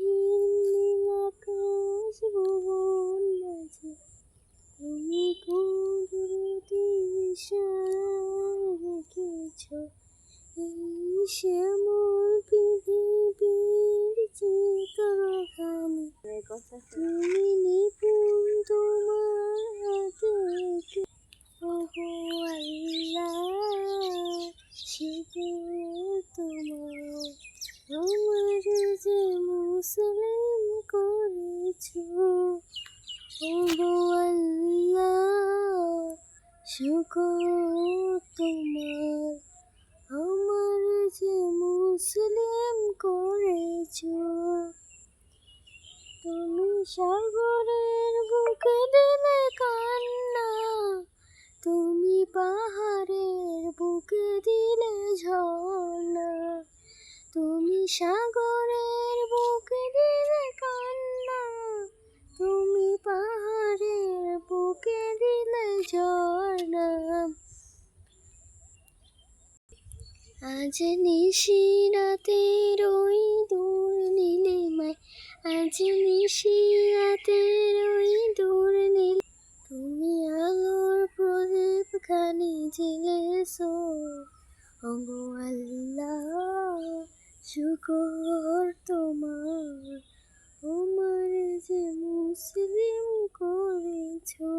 নীল আকাশ ভুবন মাঝে তুমি কুদরতি ইশারায় রেখেছ এই শ্যামল পৃথিবীর চিত্রখানি। তুমি নিপুণ তোমার হাতে এঁকে। ওগো আল্লাহ, শুকর তোমার, আমার যে মুসলিম করেছো। ওগো আল্লাহ, শুকর তোমার, আমার যে মুসলিম করেছো। তুমি সাগরের বুকে দিলে কান্না, তুমি পাহাড়ের বুকে দিলে ঝর্ণা। তুমি সাগরের বুকে দিলে কান্না, তুমি পাহাড়ের বুকে দিলে ঝর্ণা। আজ নিশিরাতের ওই দূর নীলিমায়, আজ নিশিরাতের ওই দূর নীল, তুমি আলোর প্রদীপ খানি জ্বেলেছো। ওগো আল্লাহ, শুকর তোমার, আমার যে মুসলিম করেছো।